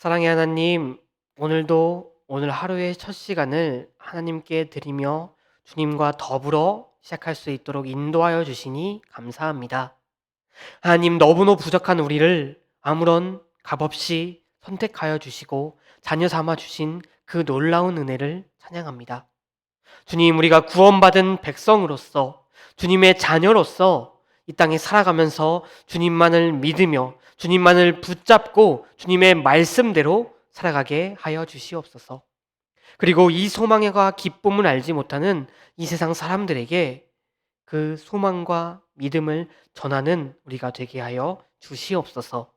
사랑의 하나님, 오늘 하루의 첫 시간을 하나님께 드리며 주님과 더불어 시작할 수 있도록 인도하여 주시니 감사합니다. 하나님, 너무나 부족한 우리를 아무런 값 없이 선택하여 주시고 자녀 삼아 주신 그 놀라운 은혜를 찬양합니다. 주님, 우리가 구원받은 백성으로서 주님의 자녀로서 이 땅에 살아가면서 주님만을 믿으며 주님만을 붙잡고 주님의 말씀대로 살아가게 하여 주시옵소서. 그리고 이 소망과 기쁨을 알지 못하는 이 세상 사람들에게 그 소망과 믿음을 전하는 우리가 되게 하여 주시옵소서.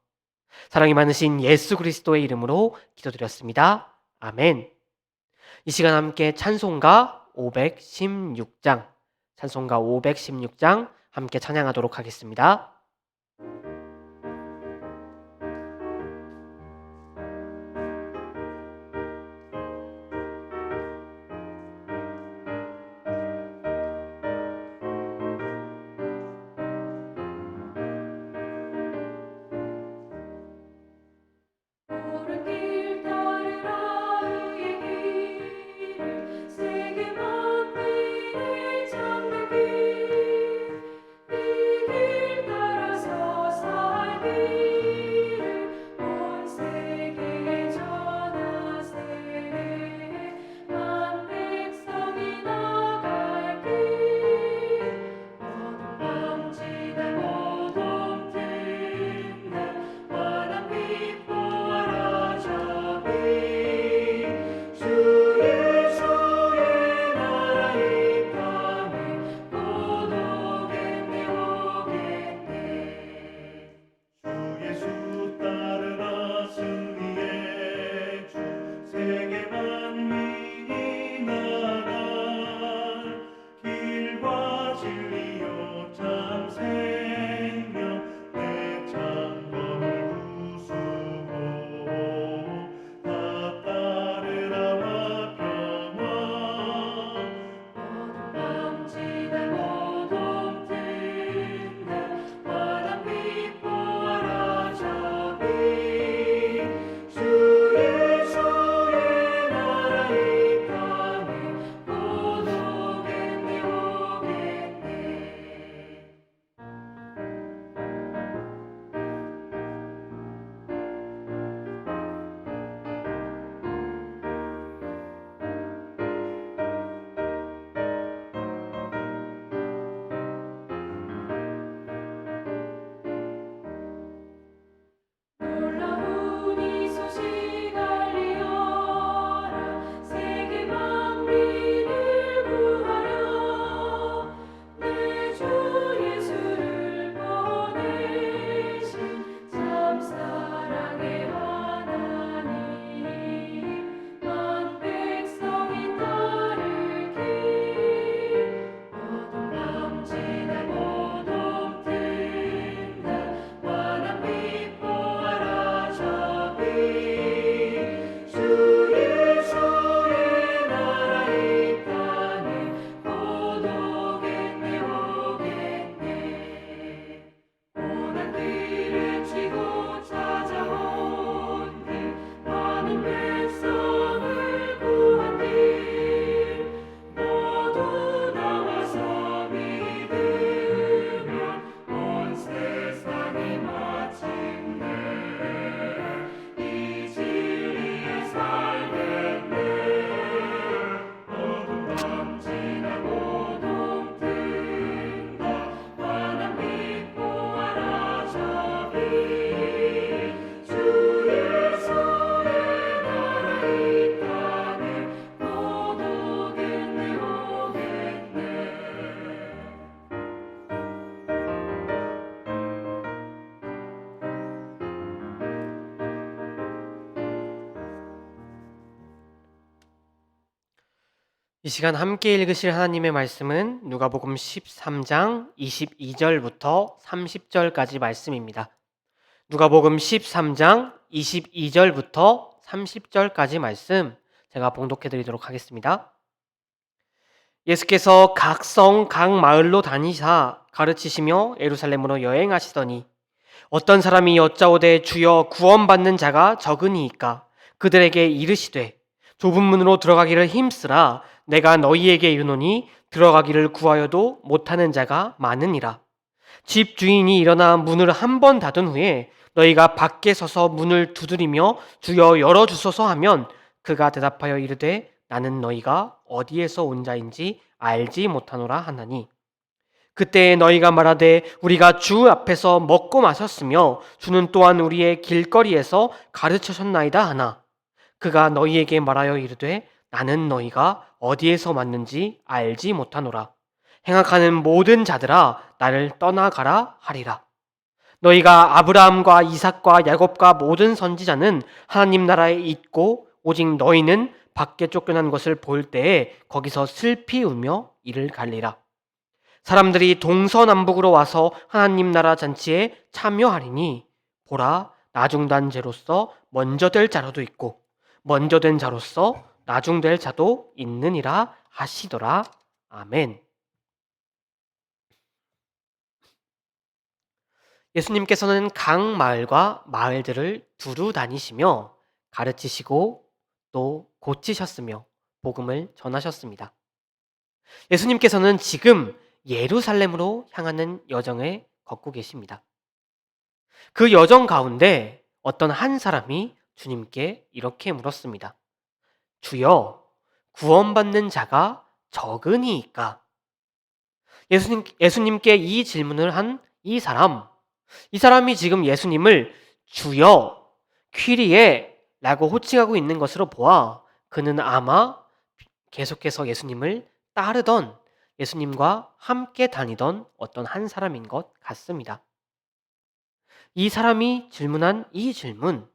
사랑이 많으신 예수 그리스도의 이름으로 기도드렸습니다. 아멘. 이 시간 함께 찬송가 516장 함께 찬양하도록 하겠습니다. 푸른 길 따르라 의의 길을 세계만 미를 찾는 길 이 길 따라서 살 길을 온 세계에 전하세 만 백성이 나갈 길 어둠 밤지나 모둠 든다 환한 빛 보아라 저기 주 예수의 나라 이 땅에 곧 오겠네 오겠네 주 예수 따르라 승리의 주 세계 만민이 나갈 길과 진리요 참 생명 내 창검을 부수고 다 따르라와 평화 어둠 밤지나 모둠 든다 환한 빛 보아라 저기 주 예수의 나라 이 땅에 곧 오겠네 오겠네 놀라운 이 소식 알리어라 세계 만민을 구하려 내 주 예수를 보내신 참 사랑의 하나님 만 백성이 따를 길 어둠 밤지나 모둠 든다 환한 빛 보아라 저기 주 예수의 나라 이 땅에 곧 오겠네 오겠네 고난 길에 지고 찾아온 길 많은 백성을 구한 길 모두 나와서 믿으면 온 세상이 마침내 이 진리에 살겠네 어둠 밤지나 모둠 든다 환한 빛 보아라 저기 주 예수의 나라 이 땅에 곧 오겠네 오겠네 이 시간 함께 읽으실 하나님의 말씀은 누가복음 13장 22절부터 30절까지 말씀입니다. 누가복음 13장 22절부터 30절까지 말씀 제가 봉독해 드리도록 하겠습니다. 예수께서 각 성 각 마을로 다니사 가르치시며 예루살렘으로 여행하시더니 어떤 사람이 여짜오되 주여 구원받는 자가 적으니이까 그들에게 이르시되 좁은 문으로 들어가기를 힘쓰라 내가 너희에게 이르노니 들어가기를 구하여도 못하는 자가 많으니라. 집 주인이 일어나 문을 한 번 닫은 후에 너희가 밖에 서서 문을 두드리며 주여 열어주소서 하면 그가 대답하여 이르되 나는 너희가 어디에서 온 자인지 알지 못하노라 하나니 그때 너희가 말하되 우리가 주 앞에서 먹고 마셨으며 주는 또한 우리의 길거리에서 가르치셨나이다 하나 그가 너희에게 말하여 이르되 나는 너희가 어디에서 왔는지 알지 못하노라. 행악하는 모든 자들아 나를 떠나가라 하리라. 너희가 아브라함과 이삭과 야곱과 모든 선지자는 하나님 나라에 있고 오직 너희는 밖에 쫓겨난 것을 볼 때에 거기서 슬피 울며 이를 갈리라. 사람들이 동서남북으로 와서 하나님 나라 잔치에 참여하리니 보라 나중단 자로서 먼저 될 자로도 있고 먼저 된 자로서 나중될 자도 있느니라 하시더라. 아멘. 예수님께서는 각 마을과 마을들을 두루 다니시며 가르치시고 또 고치셨으며 복음을 전하셨습니다. 예수님께서는 지금 예루살렘으로 향하는 여정을 걷고 계십니다. 그 여정 가운데 어떤 한 사람이 주님께 이렇게 물었습니다. 주여, 구원받는 자가 적으니이까? 예수님께 이 질문을 한 이 사람이 지금 예수님을 주여, 퀴리에 라고 호칭하고 있는 것으로 보아 그는 아마 계속해서 예수님을 따르던 예수님과 함께 다니던 어떤 한 사람인 것 같습니다. 이 사람이 질문한 이 질문,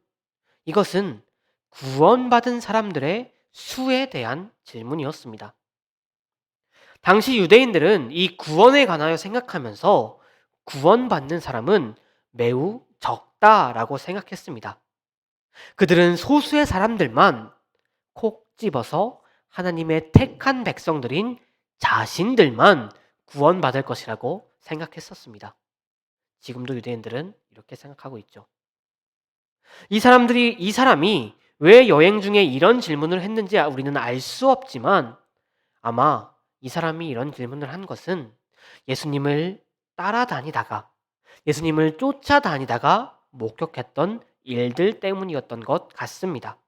이것은 구원받은 사람들의 수에 대한 질문이었습니다. 당시 유대인들은 이 구원에 관하여 생각하면서 구원받는 사람은 매우 적다라고 생각했습니다. 그들은 소수의 사람들만 콕 집어서 하나님의 택한 백성들인 자신들만 구원받을 것이라고 생각했었습니다. 지금도 유대인들은 이렇게 생각하고 있죠. 이 사람이 왜 여행 중에 이런 질문을 했는지 우리는 알 수 없지만 아마 이 사람이 이런 질문을 한 것은 예수님을 따라다니다가 예수님을 쫓아다니다가 목격했던 일들 때문이었던 것 같습니다.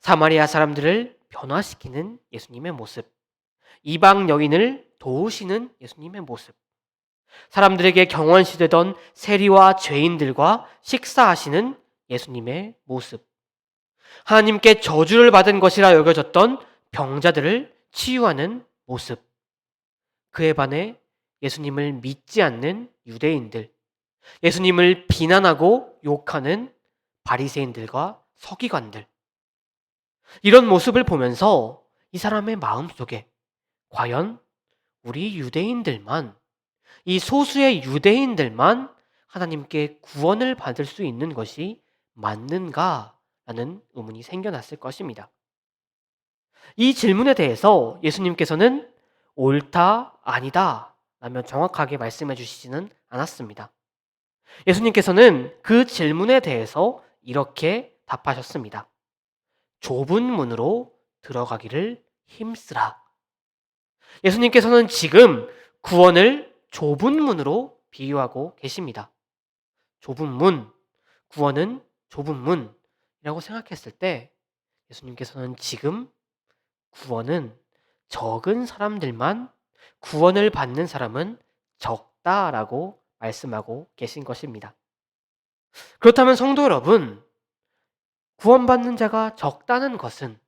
사마리아 사람들을 변화시키는 예수님의 모습, 이방 여인을 도우시는 예수님의 모습, 사람들에게 경원시되던 세리와 죄인들과 식사하시는 예수님의 모습, 하나님께 저주를 받은 것이라 여겨졌던 병자들을 치유하는 모습, 그에 반해 예수님을 믿지 않는 유대인들, 예수님을 비난하고 욕하는 바리새인들과 서기관들, 이런 모습을 보면서 이 사람의 마음속에 과연 우리 유대인들만, 이 소수의 유대인들만 하나님께 구원을 받을 수 있는 것이 맞는가라는 의문이 생겨났을 것입니다. 이 질문에 대해서 예수님께서는 옳다, 아니다 라며 정확하게 말씀해 주시지는 않았습니다. 예수님께서는 그 질문에 대해서 이렇게 답하셨습니다. 좁은 문으로 들어가기를 힘쓰라. 예수님께서는 지금 구원을 좁은 문으로 비유하고 계십니다. 좁은 문, 구원은 좁은 문이라고 생각했을 때 예수님께서는 지금 구원은 적은 사람들만 구원을 받는 사람은 적다라고 말씀하고 계신 것입니다. 그렇다면 성도 여러분, 구원받는 자가 적다는 것은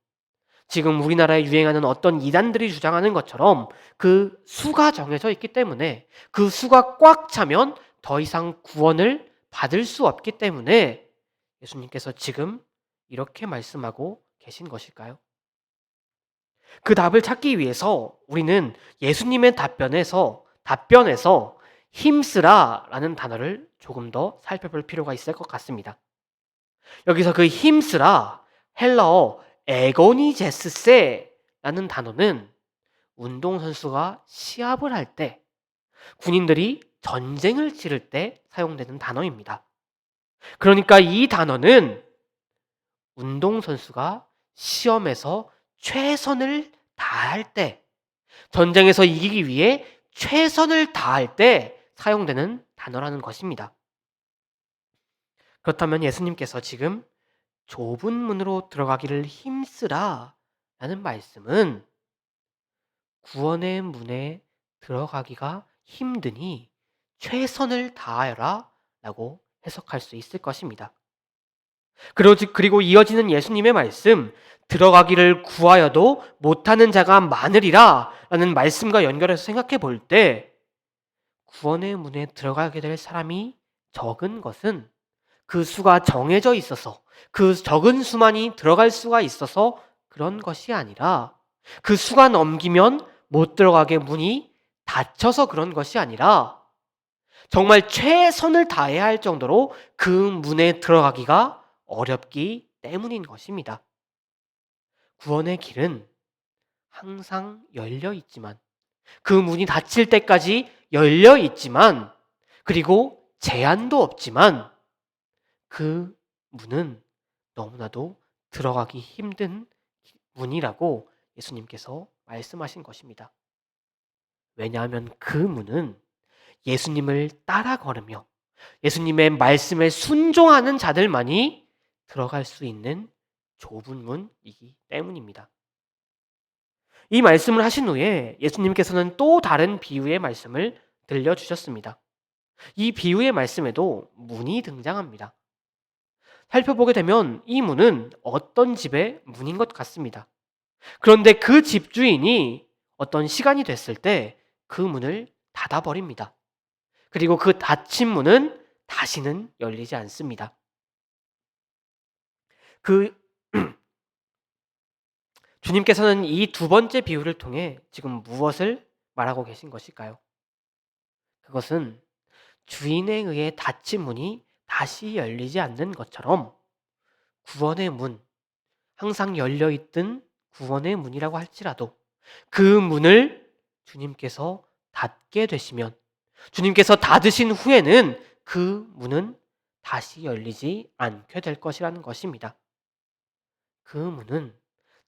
지금 우리나라에 유행하는 어떤 이단들이 주장하는 것처럼 그 수가 정해져 있기 때문에 그 수가 꽉 차면 더 이상 구원을 받을 수 없기 때문에 예수님께서 지금 이렇게 말씀하고 계신 것일까요? 그 답을 찾기 위해서 우리는 예수님의 답변에서 힘쓰라 라는 단어를 조금 더 살펴볼 필요가 있을 것 같습니다. 여기서 그 힘쓰라, 헬라어 에고니제스세라는 단어는 운동선수가 시합을 할 때 군인들이 전쟁을 치를 때 사용되는 단어입니다. 그러니까 이 단어는 운동선수가 시험에서 최선을 다할 때, 전쟁에서 이기기 위해 최선을 다할 때 사용되는 단어라는 것입니다. 그렇다면 예수님께서 지금 좁은 문으로 들어가기를 힘쓰라 라는 말씀은 구원의 문에 들어가기가 힘드니 최선을 다하여라 라고 해석할 수 있을 것입니다. 그리고 이어지는 예수님의 말씀, 들어가기를 구하여도 못하는 자가 많으리라 라는 말씀과 연결해서 생각해 볼 때, 구원의 문에 들어가게 될 사람이 적은 것은 그 수가 정해져 있어서, 그 적은 수만이 들어갈 수가 있어서 그런 것이 아니라, 그 수가 넘기면 못 들어가게 문이 닫혀서 그런 것이 아니라 정말 최선을 다해야 할 정도로 그 문에 들어가기가 어렵기 때문인 것입니다. 구원의 길은 항상 열려 있지만, 그 문이 닫힐 때까지 열려 있지만, 그리고 제한도 없지만, 그 문은 너무나도 들어가기 힘든 문이라고 예수님께서 말씀하신 것입니다. 왜냐하면 그 문은 예수님을 따라 걸으며 예수님의 말씀에 순종하는 자들만이 들어갈 수 있는 좁은 문이기 때문입니다. 이 말씀을 하신 후에 예수님께서는 또 다른 비유의 말씀을 들려주셨습니다. 이 비유의 말씀에도 문이 등장합니다. 살펴보게 되면 이 문은 어떤 집의 문인 것 같습니다. 그런데 그 집주인이 어떤 시간이 됐을 때 그 문을 닫아버립니다. 그리고 그 닫힌 문은 다시는 열리지 않습니다. 그 주님께서는 이 두 번째 비유를 통해 지금 무엇을 말하고 계신 것일까요? 그것은 주인에 의해 닫힌 문이 다시 열리지 않는 것처럼 구원의 문, 항상 열려있던 구원의 문이라고 할지라도 그 문을 주님께서 닫게 되시면, 주님께서 닫으신 후에는 그 문은 다시 열리지 않게 될 것이라는 것입니다. 그 문은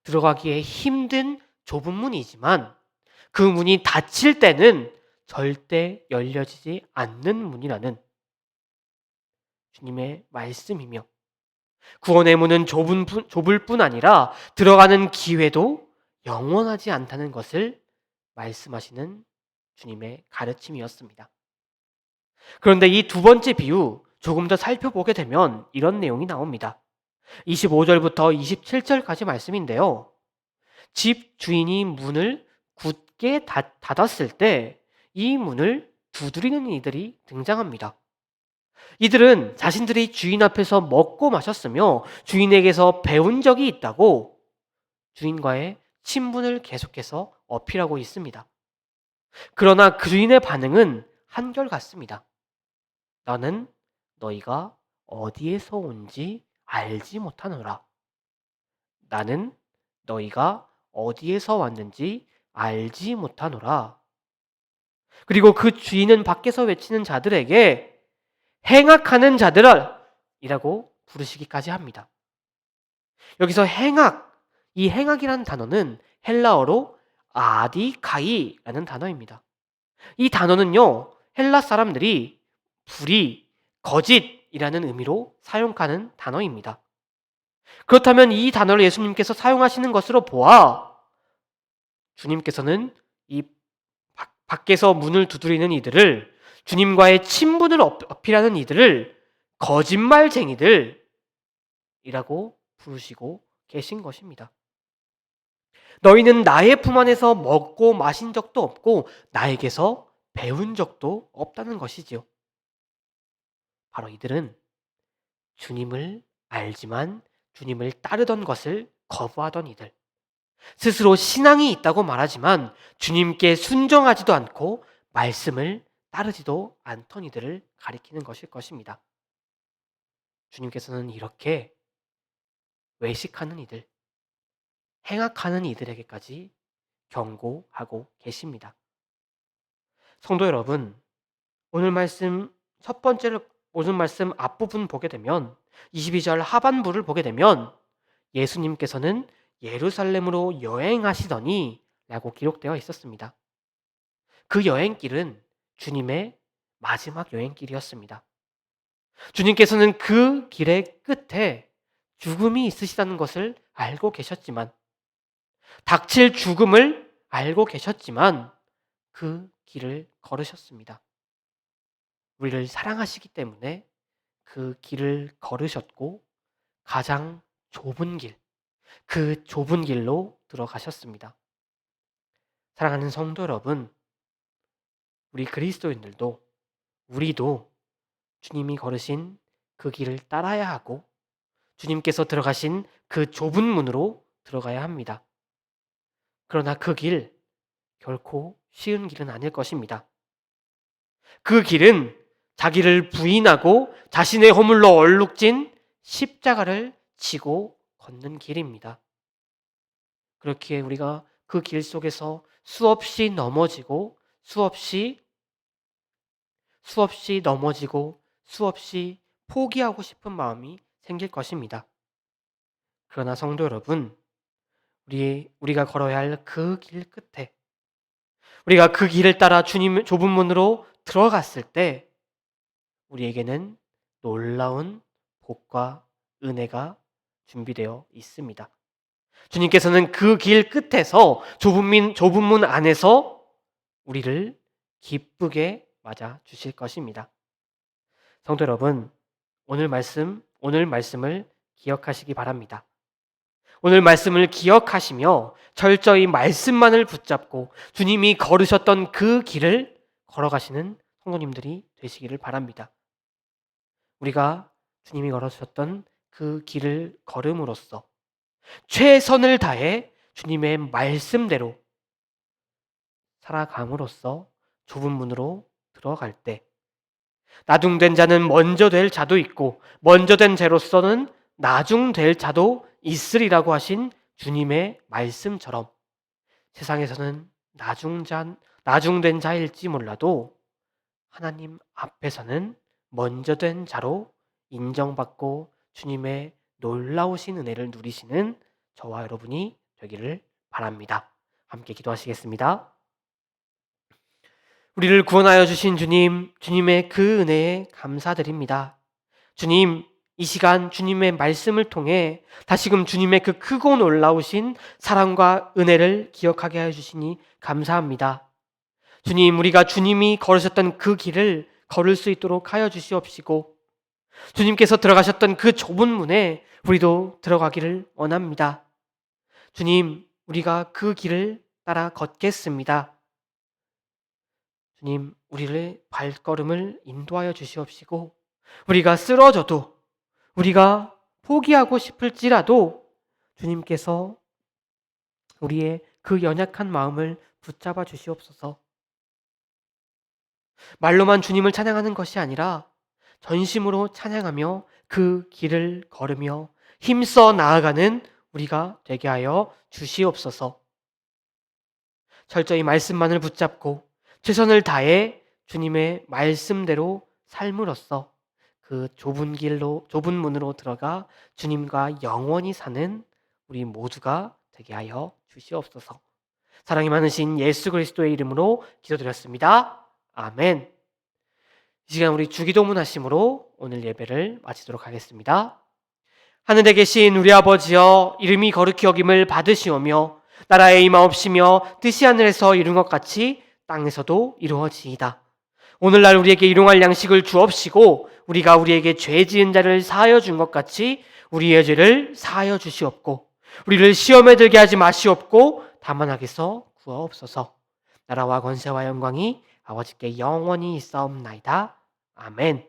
들어가기에 힘든 좁은 문이지만 그 문이 닫힐 때는 절대 열려지지 않는 문이라는 주님의 말씀이며, 구원의 문은 좁을 뿐 아니라 들어가는 기회도 영원하지 않다는 것을 말씀하시는 주님의 가르침이었습니다. 그런데 이 두 번째 비유 조금 더 살펴보게 되면 이런 내용이 나옵니다. 25절부터 27절까지 말씀인데요. 집 주인이 문을 굳게 닫았을 때 이 문을 두드리는 이들이 등장합니다. 이들은 자신들이 주인 앞에서 먹고 마셨으며 주인에게서 배운 적이 있다고 주인과의 친분을 계속해서 어필하고 있습니다. 그러나 그 주인의 반응은 한결같습니다. 나는 너희가 어디에서 온지 알지 못하노라. 나는 너희가 어디에서 왔는지 알지 못하노라. 그리고 그 주인은 밖에서 외치는 자들에게 행악하는 자들이라고 부르시기까지 합니다. 여기서 이 행악이라는 단어는 헬라어로 아디카이라는 단어입니다. 이 단어는요, 헬라 사람들이 불의, 거짓이라는 의미로 사용하는 단어입니다. 그렇다면 이 단어를 예수님께서 사용하시는 것으로 보아 주님께서는 이 밖에서 문을 두드리는 이들을, 주님과의 친분을 어필하는 이들을 거짓말쟁이들이라고 부르시고 계신 것입니다. 너희는 나의 품 안에서 먹고 마신 적도 없고 나에게서 배운 적도 없다는 것이지요. 바로 이들은 주님을 알지만 주님을 따르던 것을 거부하던 이들, 스스로 신앙이 있다고 말하지만 주님께 순종하지도 않고 말씀을 따르지도 않던 이들을 가리키는 것일 것입니다. 주님께서는 이렇게 외식하는 이들, 행악하는 이들에게까지 경고하고 계십니다. 성도 여러분, 오늘 말씀 첫 번째로 오늘 말씀 앞부분 보게 되면 22절 하반부를 보게 되면 예수님께서는 예루살렘으로 여행하시더니 라고 기록되어 있었습니다. 그 여행길은 주님의 마지막 여행길이었습니다. 주님께서는 그 길의 끝에 죽음이 있으시다는 것을 알고 계셨지만, 닥칠 죽음을 알고 계셨지만 그 길을 걸으셨습니다. 우리를 사랑하시기 때문에 그 길을 걸으셨고 가장 좁은 길, 그 좁은 길로 들어가셨습니다. 사랑하는 성도 여러분, 우리 그리스도인들도 우리도 주님이 걸으신 그 길을 따라야 하고 주님께서 들어가신 그 좁은 문으로 들어가야 합니다. 그러나 그 길 결코 쉬운 길은 아닐 것입니다. 그 길은 자기를 부인하고 자신의 허물로 얼룩진 십자가를 지고 걷는 길입니다. 그렇기에 우리가 그 길 속에서 수없이 넘어지고 수없이 넘어지고 수없이 포기하고 싶은 마음이 생길 것입니다. 그러나 성도 여러분, 우리가 걸어야 할 그 길 끝에 우리가 그 길을 따라 주님 좁은 문으로 들어갔을 때 우리에게는 놀라운 복과 은혜가 준비되어 있습니다. 주님께서는 그 길 끝에서 좁은 문 안에서 우리를 기쁘게 맞아 주실 것입니다. 성도 여러분, 오늘 말씀을 기억하시기 바랍니다. 오늘 말씀을 기억하시며 철저히 말씀만을 붙잡고 주님이 걸으셨던 그 길을 걸어가시는 성도님들이 되시기를 바랍니다. 우리가 주님이 걸으셨던 그 길을 걸음으로써 최선을 다해 주님의 말씀대로 살아감으로써 좁은 문으로 들어갈 때 나중된 자는 먼저 될 자도 있고 먼저 된 자로서는 나중될 자도 있으리라고 하신 주님의 말씀처럼 세상에서는 나중된 자일지 몰라도 하나님 앞에서는 먼저 된 자로 인정받고 주님의 놀라우신 은혜를 누리시는 저와 여러분이 되기를 바랍니다. 함께 기도하시겠습니다. 우리를 구원하여 주신 주님, 주님의 그 은혜에 감사드립니다. 주님, 이 시간 주님의 말씀을 통해 다시금 주님의 그 크고 놀라우신 사랑과 은혜를 기억하게 하여 주시니 감사합니다. 주님, 우리가 주님이 걸으셨던 그 길을 걸을 수 있도록 하여 주시옵시고 주님께서 들어가셨던 그 좁은 문에 우리도 들어가기를 원합니다. 주님, 우리가 그 길을 따라 걷겠습니다. 주님, 우리를 발걸음을 인도하여 주시옵시고 우리가 쓰러져도 우리가 포기하고 싶을지라도 주님께서 우리의 그 연약한 마음을 붙잡아 주시옵소서. 말로만 주님을 찬양하는 것이 아니라 전심으로 찬양하며 그 길을 걸으며 힘써 나아가는 우리가 되게 하여 주시옵소서. 철저히 말씀만을 붙잡고 최선을 다해 주님의 말씀대로 삶으로써 그 좁은 문으로 들어가 주님과 영원히 사는 우리 모두가 되게 하여 주시옵소서. 사랑이 많으신 예수 그리스도의 이름으로 기도드렸습니다. 아멘. 이 시간 우리 주기도문 하심으로 오늘 예배를 마치도록 하겠습니다. 하늘에 계신 우리 아버지여, 이름이 거룩히 여김을 받으시오며 나라의 임하옵시며 뜻이 하늘에서 이룬 것 같이 땅에서도 이루어지이다. 오늘날 우리에게 일용할 양식을 주옵시고 우리가 우리에게 죄 지은 자를 사하여 준 것 같이 우리의 죄를 사하여 주시옵고 우리를 시험에 들게 하지 마시옵고 다만 악에서 구하옵소서. 나라와 권세와 영광이 아버지께 영원히 있사옵나이다. 아멘.